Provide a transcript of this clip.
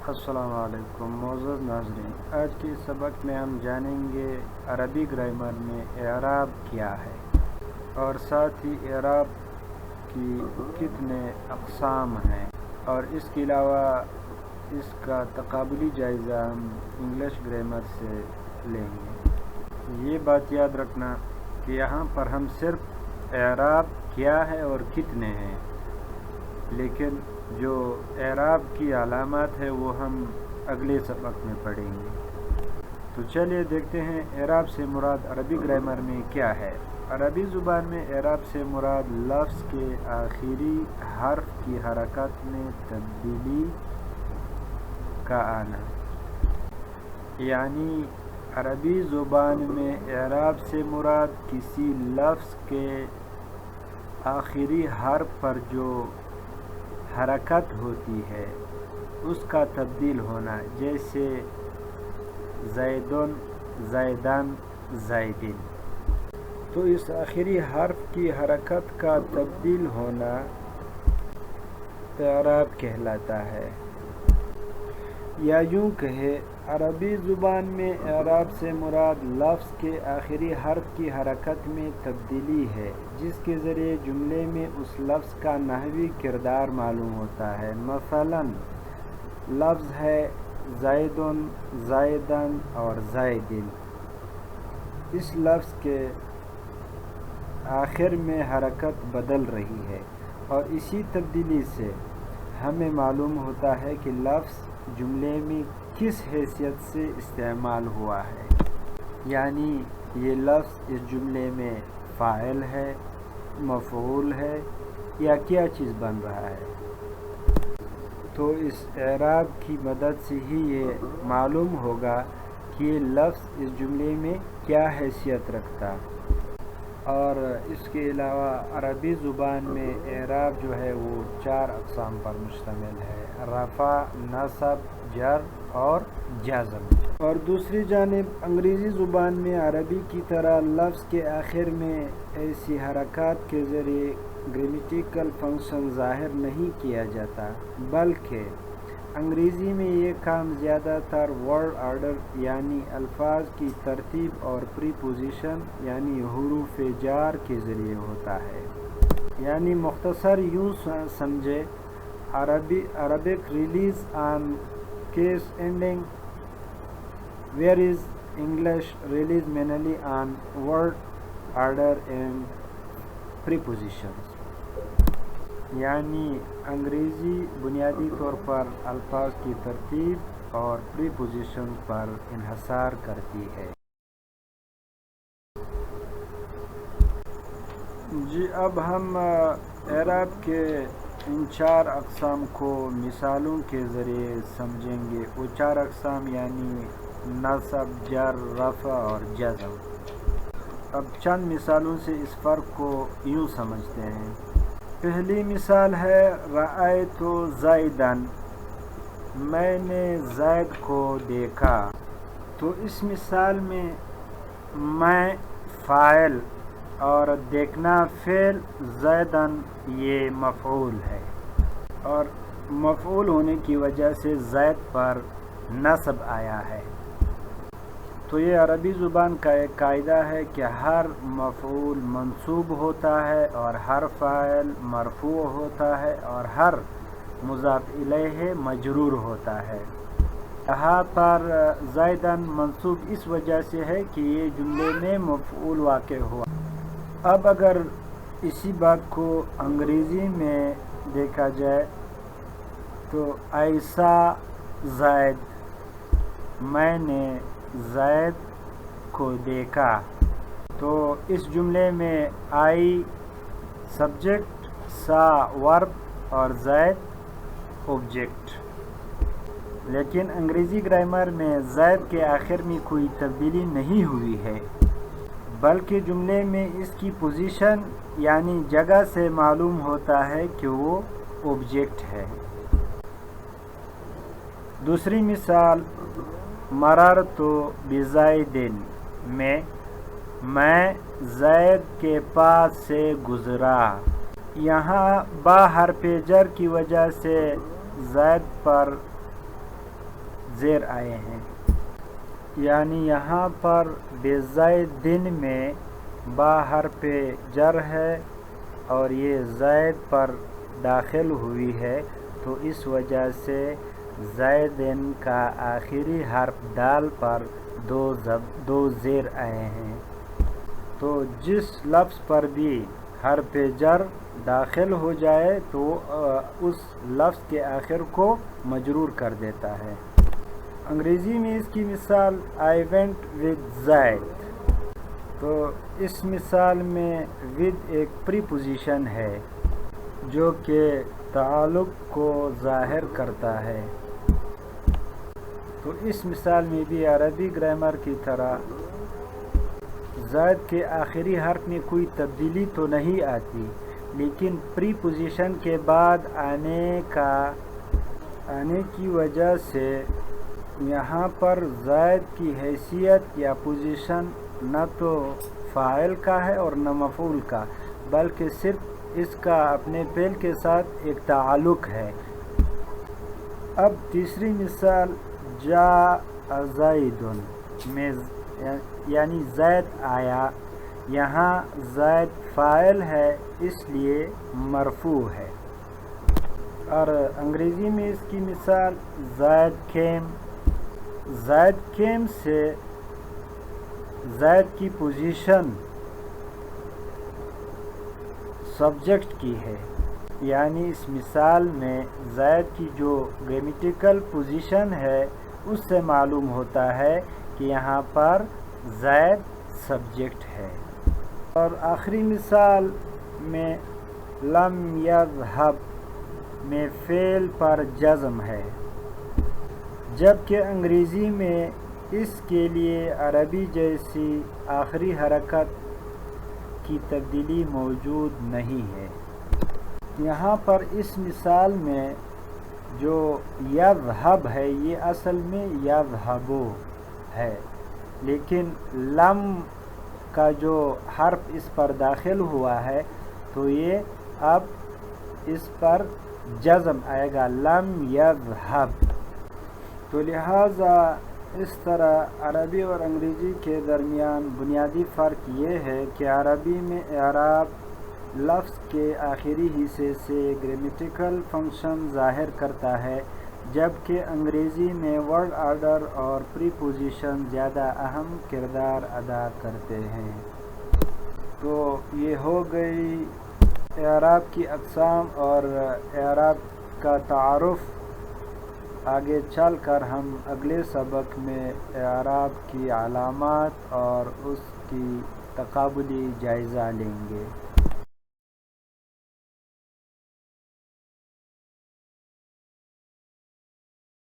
السلام علیکم معزز ناظرین، آج کے سبق میں ہم جانیں گے عربی گرامر میں اعراب کیا ہے اور ساتھ ہی اعراب کی کتنے اقسام ہیں، اور اس کے علاوہ اس کا تقابلی جائزہ ہم انگلش گرامر سے لیں گے۔ یہ بات یاد رکھنا کہ یہاں پر ہم صرف اعراب کیا ہے اور کتنے ہیں، لیکن جو اعراب کی علامات ہے وہ ہم اگلے سبق میں پڑھیں گے۔ تو چلیے دیکھتے ہیں اعراب سے مراد عربی گرامر میں کیا ہے۔ عربی زبان میں اعراب سے مراد لفظ کے آخری حرف کی حرکت میں تبدیلی کا آنا، یعنی عربی زبان میں اعراب سے مراد کسی لفظ کے آخری حرف پر جو حرکت ہوتی ہے اس کا تبدیل ہونا، جیسے زیدن، زیدن، زیدن۔ تو اس آخری حرف کی حرکت کا تبدیل ہونا اعراب کہلاتا ہے، یا یوں کہے عربی زبان میں اعراب سے مراد لفظ کے آخری حرف کی حرکت میں تبدیلی ہے، جس کے ذریعے جملے میں اس لفظ کا نحوی کردار معلوم ہوتا ہے۔ مثلا لفظ ہے زیدن، زیدن اور زیدن۔ اس لفظ کے آخر میں حرکت بدل رہی ہے، اور اسی تبدیلی سے ہمیں معلوم ہوتا ہے کہ لفظ جملے میں کس حیثیت سے استعمال ہوا ہے، یعنی یہ لفظ اس جملے میں فاعل ہے، مفعول ہے، یا کیا چیز بن رہا ہے۔ تو اس اعراب کی مدد سے ہی یہ معلوم ہوگا کہ یہ لفظ اس جملے میں کیا حیثیت رکھتا۔ اور اس کے علاوہ عربی زبان میں اعراب جو ہے وہ 4 اقسام پر مشتمل ہے: رفع، نصب، جر اور جزم۔ اور دوسری جانب انگریزی زبان میں عربی کی طرح لفظ کے آخر میں ایسی حرکات کے ذریعے گریمیٹیکل فنکشن ظاہر نہیں کیا جاتا، بلکہ انگریزی میں یہ کام زیادہ تر ورڈ آرڈر یعنی الفاظ کی ترتیب اور پریپوزیشن یعنی حروف جار کے ذریعے ہوتا ہے۔ یعنی مختصر یوں سمجھے، Arabic relies on case ending, whereas English relies mainly on word order and prepositions۔ یعنی انگریزی بنیادی طور پر الفاظ کی ترتیب اور پریپوزیشن پر انحصار کرتی ہے۔ جی، اب ہم اعراب کے ان 4 اقسام کو مثالوں کے ذریعے سمجھیں گے۔ وہ 4 اقسام یعنی نصب، جر، رفع اور جزم۔ اب چند مثالوں سے اس فرق کو یوں سمجھتے ہیں۔ پہلی مثال ہے رأیت زیدن، میں نے زید کو دیکھا۔ تو اس مثال میں میں فاعل اور دیکھنا فعل، زیدن یہ مفعول ہے، اور مفعول ہونے کی وجہ سے زید پر نصب آیا ہے۔ تو یہ عربی زبان کا ایک قاعدہ ہے کہ ہر مفعول منصوب ہوتا ہے اور ہر فاعل مرفوع ہوتا ہے اور ہر مضاف الیہ مجرور ہوتا ہے۔ یہاں پر زیدن منصوب اس وجہ سے ہے کہ یہ جملے میں مفعول واقع ہوا۔ اب اگر اسی بات کو انگریزی میں دیکھا جائے تو ایسا زید، میں نے زید کو دیکھا، تو اس جملے میں آئی سبجیکٹ، سا ورب اور زید آبجیکٹ۔ لیکن انگریزی گرامر میں زید کے آخر میں کوئی تبدیلی نہیں ہوئی ہے، بلکہ جملے میں اس کی پوزیشن یعنی جگہ سے معلوم ہوتا ہے کہ وہ آبجیکٹ ہے۔ دوسری مثال مررت بزید میں زید کے پاس سے گزرا۔ یہاں با حرف جر کی وجہ سے زید پر زیر آئے ہیں، یعنی یہاں پر بزائد دن میں با حرف جر ہے اور یہ زائد پر داخل ہوئی ہے، تو اس وجہ سے زائدن کا آخری حرف دال پر دو زیر آئے ہیں۔ تو جس لفظ پر بھی حرف جر داخل ہو جائے تو اس لفظ کے آخر کو مجرور کر دیتا ہے۔ انگریزی میں اس کی مثال I went with زید، تو اس مثال میں with ایک پریپوزیشن ہے جو کہ تعلق کو ظاہر کرتا ہے۔ تو اس مثال میں بھی عربی گرامر کی طرح زائد کے آخری حرف میں کوئی تبدیلی تو نہیں آتی، لیکن پری پوزیشن کے بعد آنے کی وجہ سے یہاں پر زائد کی حیثیت یا پوزیشن نہ تو فاعل کا ہے اور نہ مفعول کا، بلکہ صرف اس کا اپنے فعل کے ساتھ ایک تعلق ہے۔ اب تیسری مثال جاء زیدن میں یعنی زید آیا، یہاں زید فاعل ہے اس لیے مرفوع ہے۔ اور انگریزی میں اس کی مثال زید کیم سے زید کی پوزیشن سبجیکٹ کی ہے، یعنی اس مثال میں زید کی جو گرامیٹیکل پوزیشن ہے اس سے معلوم ہوتا ہے کہ یہاں پر زید سبجیکٹ ہے۔ اور آخری مثال میں لم یذهب میں فعل پر جزم ہے، جبکہ انگریزی میں اس کے لیے عربی جیسی آخری حرکت کی تبدیلی موجود نہیں ہے۔ یہاں پر اس مثال میں جو یذهب ہے یہ اصل میں یذهب ہے، لیکن لم کا جو حرف اس پر داخل ہوا ہے تو یہ اب اس پر جزم آئے گا، لم یذهب۔ تو لہٰذا اس طرح عربی اور انگریزی کے درمیان بنیادی فرق یہ ہے کہ عربی میں اعراب لفظ کے آخری حصے سے گرامیٹیکل فنکشن ظاہر کرتا ہے، جبکہ انگریزی میں ورڈ آرڈر اور پریپوزیشن زیادہ اہم کردار ادا کرتے ہیں۔ تو یہ ہو گئی اعراب کی اقسام اور اعراب کا تعارف۔ آگے چل کر ہم اگلے سبق میں اعراب کی علامات اور اس کی تقابلی جائزہ لیں گے۔